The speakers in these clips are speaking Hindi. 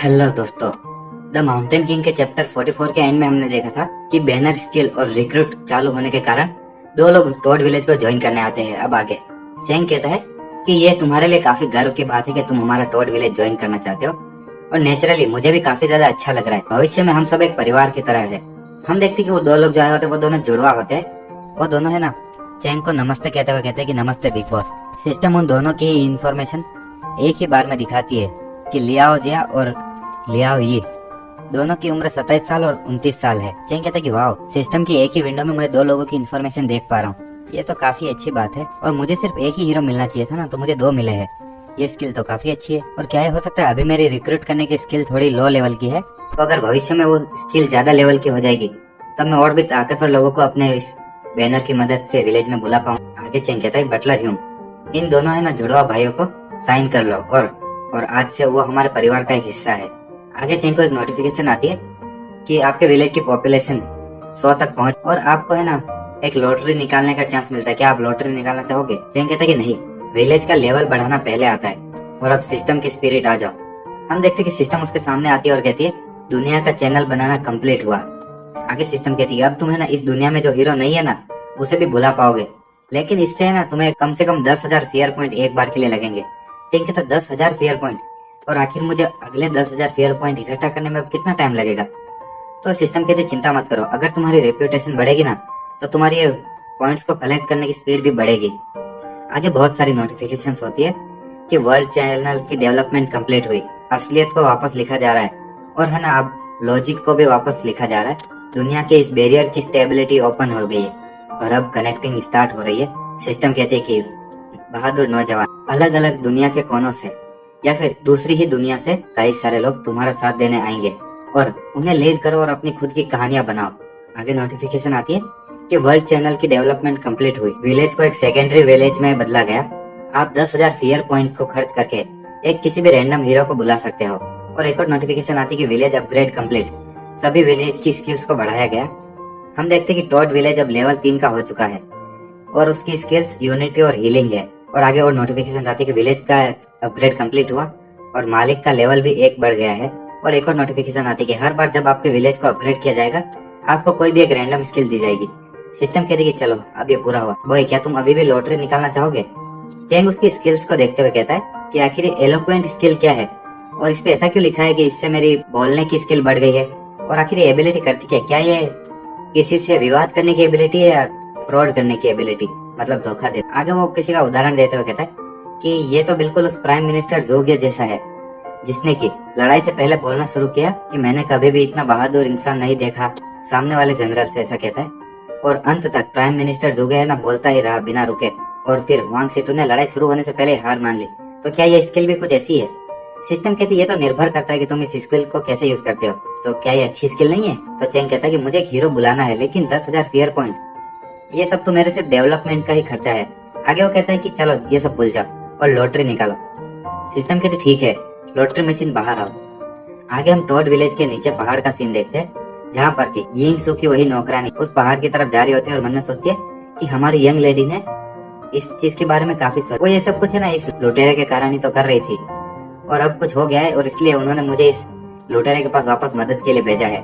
हेलो दोस्तों, द माउंटेन किंग के चैप्टर 44 के एंड में हमने देखा था कि बैनर स्किल और रिक्रूट चालू होने के कारण दो लोग टॉड विलेज को ज्वाइन करने आते हैं। अब आगे चैंग कहता है कि ये तुम्हारे लिए काफी गर्व की बात है कि तुम हमारा टॉड विलेज ज्वाइन करना चाहते हो, और नेचुरली मुझे भी काफी ज्यादा अच्छा लग रहा है। भविष्य में हम सब एक परिवार की तरह है। हम देखते कि वो दो लोग जो आए होते वो दोनों जुड़वा होते हैं। वो दोनों है ना चैंग को नमस्ते कहते हुए कहते हैं कि नमस्ते बिग बॉस। सिस्टम उन दोनों की इंफॉर्मेशन एक ही बार में दिखाती है कि लियाओ जिया और लियाओ ये दोनों की उम्र 27 साल और 29 साल है। चैंग कहता है कि वाह, सिस्टम की एक ही विंडो में मैं दो लोगों की इन्फॉर्मेशन देख पा रहा हूँ। ये तो काफी अच्छी बात है, और मुझे सिर्फ एक ही हीरो मिलना चाहिए था ना, तो मुझे दो मिले हैं। ये स्किल तो काफी अच्छी है। और क्या हो सकता है अभी मेरी रिक्रूट करने की स्किल थोड़ी लो लेवल की है, तो अगर भविष्य में वो स्किल ज्यादा लेवल की हो जाएगी तब मैं और भी ताकतवर लोगों को अपने इस बैनर की मदद से विलेज में बुला पाऊँ। आगे चैंग कहता है बटलर ह्यूम, इन दोनों है ना जुड़वा भाइयों को साइन कर लो, और आज से वो हमारे परिवार का एक हिस्सा है। आगे चैंग को एक नोटिफिकेशन आती है कि आपके विलेज की पॉपुलेशन 100 तक पहुंच, और आपको है ना एक लॉटरी निकालने का चांस मिलता है। क्या आप लॉटरी निकालना चाहोगे? चैंग कहता है कि नहीं, विलेज का लेवल बढ़ाना पहले आता है, और अब सिस्टम की स्पिरिट आ जाओ। हम देखते कि सिस्टम उसके सामने आती है और कहती है दुनिया का चैनल बनाना कंप्लीट हुआ। आगे सिस्टम कहती है अब तुम है ना इस दुनिया में जो हीरो नहीं है ना उसे भी बुला पाओगे, लेकिन इससे है ना तुम्हें कम से कम 10,000 फेयर पॉइंट एक बार के लिए लगेंगे। चैंग कहता 10,000 फेयर पॉइंट, और आखिर मुझे अगले 10,000 फेयर पॉइंट इकट्ठा करने में अब कितना टाइम लगेगा? तो सिस्टम कहते चिंता मत करो, अगर तुम्हारी रेप्यूटेशन बढ़ेगी ना तो तुम्हारी ये पॉइंट्स को कलेक्ट करने की स्पीड भी बढ़ेगी। आगे बहुत सारी नोटिफिकेशंस होती है कि वर्ल्ड चैनल की डेवलपमेंट कंप्लीट हुई, असलियत को वापस लिखा जा रहा है, और है ना अब लॉजिक को भी वापस लिखा जा रहा है। दुनिया के इस बैरियर की स्टेबिलिटी ओपन हो गई है, और अब कनेक्टिंग स्टार्ट हो रही है। सिस्टम कहते हैं कि बहादुर नौजवान अलग अलग दुनिया के कोनों से या फिर दूसरी ही दुनिया से कई सारे लोग तुम्हारा साथ देने आएंगे, और उन्हें लीड करो और अपनी खुद की कहानियां बनाओ। आगे नोटिफिकेशन आती है कि वर्ल्ड चैनल की डेवलपमेंट कंप्लीट हुई, विलेज को एक सेकेंडरी विलेज में बदला गया। आप 10,000 फेयर पॉइंट को खर्च करके एक किसी भी रैंडम हीरो को बुला सकते हो। और एक और नोटिफिकेशन आती है कि विलेज अपग्रेड कंप्लीट, सभी विलेज की स्किल्स को बढ़ाया गया। हम देखते कि टॉड विलेज अब लेवल 3 का हो चुका है, और उसकी स्किल्स यूनिटी और हीलिंग है। और आगे और नोटिफिकेशन आती है कि विलेज का अपग्रेड कंप्लीट हुआ और मालिक का लेवल भी 1 बढ़ गया है। और एक और नोटिफिकेशन आती है कि हर बार जब आपके विलेज को अपग्रेड किया जाएगा आपको कोई भी एक रैंडम स्किल दी जाएगी। सिस्टम कहती है कि चलो अब ये पूरा हुआ, बॉय क्या तुम अभी भी लॉटरी निकालना चाहोगे? चैंग उसकी स्किल्स को देखते हुए कहता है कि आखिर एलोक्वेंट स्किल क्या है, और इस पे ऐसा क्यों लिखा है कि इससे मेरी बोलने की स्किल बढ़ गई है, और आखिर ये एबिलिटी करती क्या ये किसी से विवाद करने की एबिलिटी है या फ्रॉड करने की एबिलिटी, मतलब धोखा दे। आगे वो किसी का उदाहरण देते हुए कहता है कि ये तो बिल्कुल उस प्राइम मिनिस्टर जोगिया जैसा है जिसने की लड़ाई से पहले बोलना शुरू किया कि मैंने कभी भी इतना बहादुर इंसान नहीं देखा सामने वाले जनरल से, ऐसा कहता है। और अंत तक प्राइम मिनिस्टर जोगिया है ना बोलता ही रहा बिना रुके, और फिर वांग सिटू ने लड़ाई शुरू होने से पहले हार मान ली। तो क्या ये स्किल भी कुछ ऐसी है? सिस्टम कहती है ये तो निर्भर करता है कि तुम इस स्किल को कैसे यूज करते हो। तो क्या ये अच्छी स्किल नहीं है? तो चैंग कहता है कि मुझे एक हीरो बुलाना है, लेकिन 10,000 फेयर पॉइंट, ये सब तो मेरे सिर्फ डेवलपमेंट का ही खर्चा है। आगे वो कहता है कि चलो ये सब भूल जाओ और लॉटरी निकालो। सिस्टम कहती ठीक है, लॉटरी मशीन बाहर आओ। आगे हम टॉड विलेज के नीचे पहाड़ का सीन देखते हैं, जहाँ पर की यिंग सू की वही नौकरानी उस पहाड़ की तरफ जा रही होती है और मन में सोचती है कि हमारी यंग लेडी ने इस चीज के बारे में काफी सोचा, वो ये सब कुछ है ना इस लुटेरे के कारण ही तो कर रही थी, और अब कुछ हो गया है और इसलिए उन्होंने मुझे इस लुटेरे के पास वापस मदद के लिए भेजा है।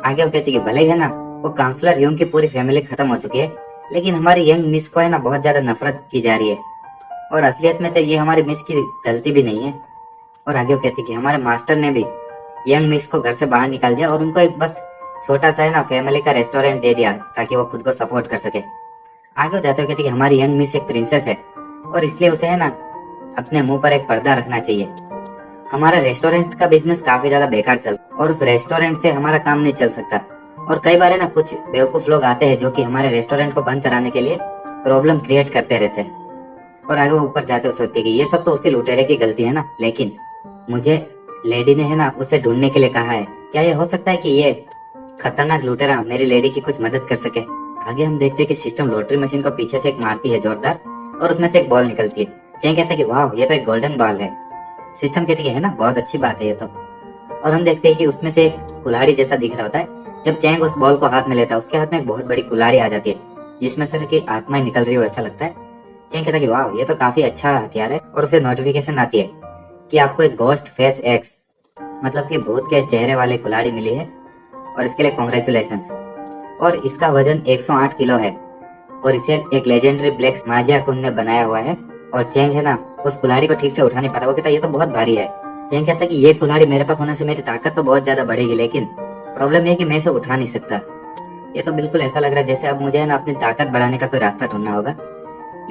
आगे वो कहती है भले ही है ना वो काउंसलर यूंग की पूरी फैमिली खत्म हो चुकी है, लेकिन हमारी यंग मिस को है ना बहुत ज्यादा नफरत की जा रही है, और असलियत में तो ये हमारी मिस की गलती भी नहीं है। और आगे वो कहती है कि हमारे मास्टर ने भी यंग मिस को घर से बाहर निकाल दिया और उनको एक बस छोटा सा है ना फैमिली का रेस्टोरेंट दे दिया ताकि वो खुद को सपोर्ट कर सके। आगे वो जाते हुए कहती है कि हमारी यंग मिस एक प्रिंसेस है, और इसलिए उसे है ना अपने मुंह पर एक पर्दा रखना चाहिए। हमारा रेस्टोरेंट का बिजनेस काफी ज्यादा बेकार चल, और उस रेस्टोरेंट से हमारा काम नहीं चल सकता, और कई बार है ना कुछ बेवकूफ लोग आते हैं जो कि हमारे रेस्टोरेंट को बंद कराने के लिए प्रॉब्लम क्रिएट करते रहते हैं। और आगे वो ऊपर जाते हुए सोचते कि ये सब तो उसी लुटेरे की गलती है ना, लेकिन मुझे लेडी ने है ना उसे ढूंढने के लिए कहा है। क्या ये हो सकता है कि ये खतरनाक लुटेरा मेरी लेडी की कुछ मदद कर सके? आगे हम देखते हैं कि सिस्टम लॉटरी मशीन को पीछे से एक मारती है जोरदार, और उसमें से एक बॉल निकलती है। चैंग कहता है कि वाह ये तो एक गोल्डन बॉल है। सिस्टम कहती है ना बहुत अच्छी बात है ये तो। और हम देखते हैं कि उसमें से एक कुल्हाड़ी जैसा दिख रहा होता है। जब चैंग उस बॉल को हाथ में लेता है उसके हाथ में एक बहुत बड़ी कुल्हाड़ी आ जाती है जिसमें से कि आत्मा निकल रही हो ऐसा लगता है। चैंग कहता है कि वाह ये तो काफी अच्छा हथियार है, और उसे नोटिफिकेशन आती है कि आपको एक गोस्ट फेस एक्स मतलब कि भूत के चेहरे वाली कुल्हाड़ी मिली है और इसके लिए कॉन्ग्रेचुलेशंस। और इसका वजन 108 किलो है और इसे एक लेजेंडरी ब्लैक माजिया कुंड ने बनाया हुआ है। और चेंग है ना उस कुल्हाड़ी को ठीक से उठा नहीं पाता। वो कहता है ये तो बहुत भारी है। चेंग कहता है कि ये कुल्हाड़ी मेरे पास होने से मेरी ताकत तो बहुत ज्यादा बढ़ेगी, लेकिन प्रॉब्लम ये है कि मैं इसे उठा नहीं सकता। ये तो बिल्कुल ऐसा लग रहा है जैसे अब मुझे है ना अपनी ताकत बढ़ाने का कोई रास्ता ढूंढना होगा।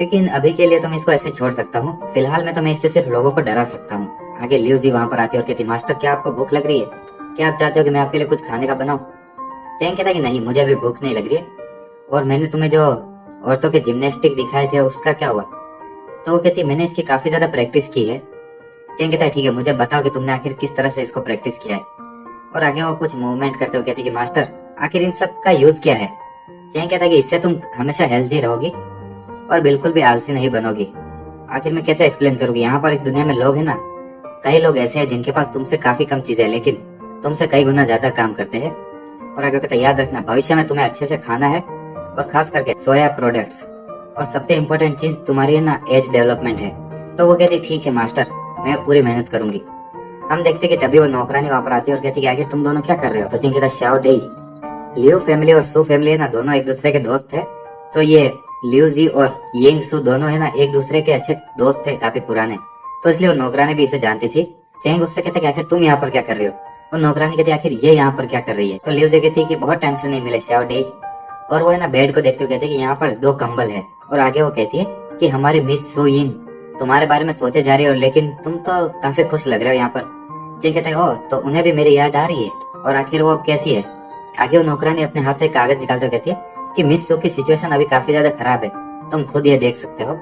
लेकिन अभी के लिए तो मैं इसको ऐसे छोड़ सकता हूँ। फिलहाल में तो मैं इससे सिर्फ लोगों को डरा सकता हूँ। आगे लियू जी वहाँ पर आती है और कहती मास्टर क्या आपको भूख लग रही है? क्या आप चाहते हो कि मैं आपके लिए कुछ खाने का बनाऊं? चेंग कहता है कि नहीं, मुझे अभी भूख नहीं लग रही है। और मैंने तुम्हें जो औरतों के जिम्नास्टिक दिखाए थे उसका क्या हुआ? तो वो कहती है मैंने इसकी काफी ज्यादा प्रैक्टिस की है। चेंग कहता है ठीक है, मुझे बताओ कि तुमने आखिर किस तरह से इसको प्रैक्टिस किया है। और आगे वो कुछ मूवमेंट करते हुए कहती है कि मास्टर आखिर इन सब का यूज क्या है? चेंग कहता है कि इससे तुम हमेशा हेल्दी रहोगी और बिल्कुल भी आलसी नहीं बनोगी। आखिर मैं कैसे एक्सप्लेन करूंगी? यहाँ पर इस दुनिया में लोग हैं ना, कई लोग ऐसे हैं जिनके पास तुमसे काफी कम चीजें है लेकिन तुमसे कई गुना ज्यादा काम करते हैं। और आगे कहता है याद रखना भविष्य में तुम्हें अच्छे से खाना है और खास करके सोया प्रोडक्ट्स। और सबसे इम्पोर्टेंट चीज तुम्हारी है ना एज डेवलपमेंट है। तो वो कहती ठीक है मास्टर, मैं पूरी मेहनत करूंगी। हम देखते कि तभी वो नौकरानी वहां पर आती है और कहती कि आगे तुम दोनों क्या कर रहे हो? तो कहता शाओ डेई, लियो फैमिली और सू फैमिली है ना दोनों एक दूसरे के दोस्त थे। तो ये लियो जी और येंग सू दोनों है ना एक दूसरे के अच्छे दोस्त थे काफी पुराने। तो इसलिए वो नौकरानी भी इसे जानती थी। चेंग उससे कहते कि आखिर तुम यहाँ पर क्या कर रहे हो? वो नौकरानी कहती आखिर ये यहाँ पर क्या कर रही है? तो लियो जी कहती कि बहुत टाइम से नहीं मिले शाओ डेई। और वो है ना बेड को देखते हुए कहते कि यहाँ पर 2 कंबल है। और आगे वो कहती है कि हमारी मिस सू यिंग तुम्हारे बारे में सोचे जा रही हो, लेकिन तुम तो काफी खुश लग रहे हो यहाँ पर। चेंग कहते हैं ओ तो उन्हें भी मेरी याद आ रही है और आखिर वो अब कैसी है? आगे वो नौकरानी अपने हाथ से कागज निकालते हुए कहती है कि मिस सू की सिचुएशन अभी काफी ज्यादा खराब है, तुम खुद ये देख सकते हो।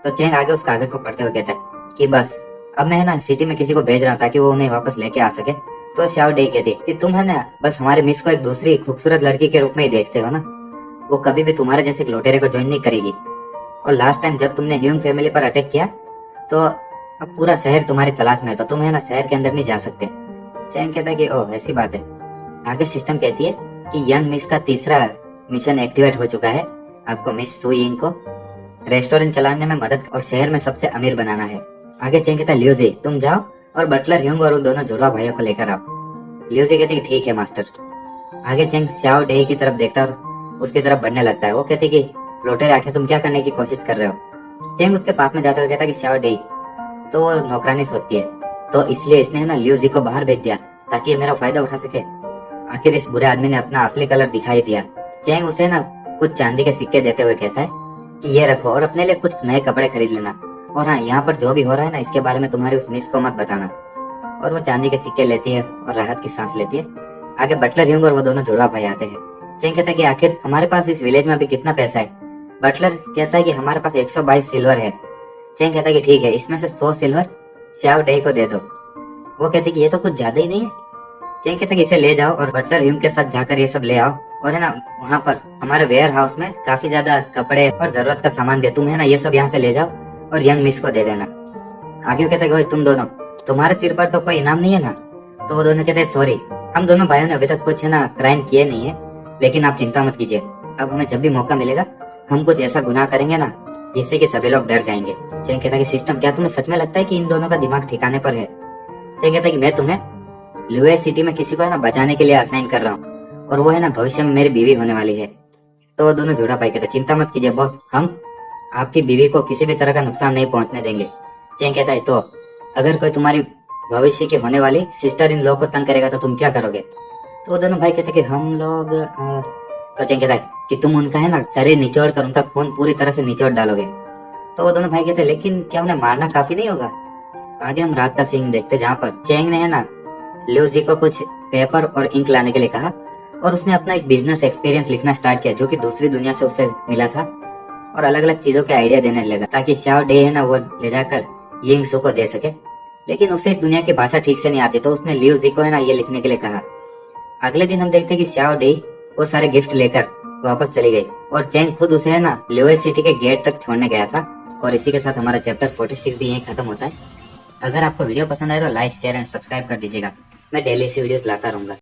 तो चेंग आगे उस कागज को पढ़ते हुए कहता है कि बस अब मैं है ना सिटी में किसी को भेज रहा हूँ ताकि वो उन्हें वापस लेके आ सके। तो शाओ डे कहती है कि तुम है ना बस हमारे मिस को एक दूसरी खूबसूरत लड़की के रूप में ही देखते हो ना, वो कभी भी तुम्हारे जैसे लुटेरे को ज्वाइन नहीं करेगी। और लास्ट टाइम जब तुमने ह्यूंग फैमिली पर अटैक किया तो अब पूरा शहर तुम्हारी तलाश में है, तो तुम है ना शहर के अंदर नहीं जा सकते। चैंग कहता है कि ओह ऐसी बात है। आगे सिस्टम कहती है कि यंग मिस का तीसरा मिशन एक्टिवेट हो चुका है। आपको मिस सू यिंग को रेस्टोरेंट चलाने में मदद और शहर में सबसे अमीर बनाना है। आगे चैंग कहता है लियो जी तुम जाओ और बटलर ह्यूंग और उन दोनों जुड़वा भाइयों को लेकर आओ। लियो जी कहते ठीक है मास्टर। आगे चैंग शाओ डे की तरफ देखता और उसकी तरफ बढ़ने लगता है। वो कहते कि लुटेरे आखिर तुम क्या करने की कोशिश कर रहे हो? चैंग उसके पास में जाते हुए कहता कि शाओ डे। तो वो नौकरानी सोचती है तो इसलिए इसने है ना लियो जी को बाहर भेज दिया ताकि ये मेरा फायदा उठा सके। आखिर इस बुरे आदमी ने अपना असली कलर दिखाई दिया। चैंग उसे ना कुछ चांदी के सिक्के देते हुए कहता है कि ये रखो और अपने लिए कुछ नए कपड़े खरीद लेना। और हाँ यहाँ पर जो भी हो रहा है ना इसके बारे में तुम्हारी उस मिस को मत बताना। और वो चांदी के सिक्के लेती है और राहत की सांस लेती है। आगे बटलर ह्यूंग और वो दोनों जुड़वा भाई आते हैं। चैंग कहता है कि आखिर हमारे पास इस विलेज में अभी कितना पैसा है? बटलर कहता है कि हमारे पास 122 सिल्वर है। चैंग कहता है कि ठीक है इसमें से 100 सिल्वर शाओ डे को दे दो। वो कहते कि ये तो कुछ ज्यादा ही नहीं है। चैंग कहता है कि इसे ले जाओ और बटलर ह्यूंग के साथ जाकर ये सब ले आओ। और है ना वहाँ पर हमारे वेयर हाउस में काफी ज्यादा कपड़े और जरूरत का सामान भी है, तुम है ना ये सब यहाँ से ले जाओ और यंग मिस को दे देना। आगे कहते हैं तुम दोनों तुम्हारे सिर पर तो कोई इनाम नहीं है ना? तो वो दोनों कहते हैं सॉरी हम दोनों भाइयों ने अभी तक कुछ है ना क्राइम किए नहीं है, लेकिन आप चिंता मत कीजिए, अब हमें जब भी मौका मिलेगा हम कुछ ऐसा गुनाह करेंगे ना जिससे कि सभी लोग डर जाएंगे। चैंग कहता है कि सिस्टम क्या तुम्हें सच में लगता है कि इन दोनों का दिमाग ठिकाने पर है? चैंग कहता है कि मैं तुम्हें लुए सिटी में किसी को है ना बचाने के लिए असाइन कर रहा हूँ और वो है ना भविष्य में मेरी बीवी होने वाली है। तो वो दोनों जुड़ा भाई कहते चिंता मत कीजिए बॉस, हम आपकी बीवी को किसी भी तरह का नुकसान नहीं पहुंचने देंगे। चैंग कहता है तो अगर कोई तुम्हारी भविष्य की होने वाली सिस्टर इन लॉ को तंग करेगा तो तुम क्या करोगे? तो वो दोनों भाई कहते कि हम लोग तो चैंग कहता है कि तुम उनका है ना शरीर निचोड़ कर उनका खून पूरी तरह से निचोड़ डालोगे। तो वो दोनों भाई कहते लेकिन क्या उन्हें मारना काफी नहीं होगा? आगे हम रात का सीन देखते जहाँ पर चैंग ने है ना लियो जी को कुछ पेपर और इंक लाने के लिए कहा और उसने अपना एक बिजनेस एक्सपीरियंस लिखना स्टार्ट किया जो कि दूसरी दुनिया से उसे मिला था और अलग अलग चीजों के आइडिया देने लगा ताकि शाओ डे है ना वो ले जाकर यिंग सू को दे सके। लेकिन उसे इस दुनिया की भाषा ठीक से नहीं आती तो उसने लियो जी को है ना ये लिखने के लिए कहा। अगले दिन हम देखते कि शाओ डे वो सारे गिफ्ट लेकर वापस चली गई और चैंग खुद उसे है ना लियो सिटी के गेट तक छोड़ने गया था। और इसी के साथ हमारा चैप्टर 46 भी यहीं खत्म होता है। अगर आपको वीडियो पसंद आए तो लाइक शेयर एंड सब्सक्राइब कर दीजिएगा। मैं डेली ऐसी वीडियोस लाता रहूंगा।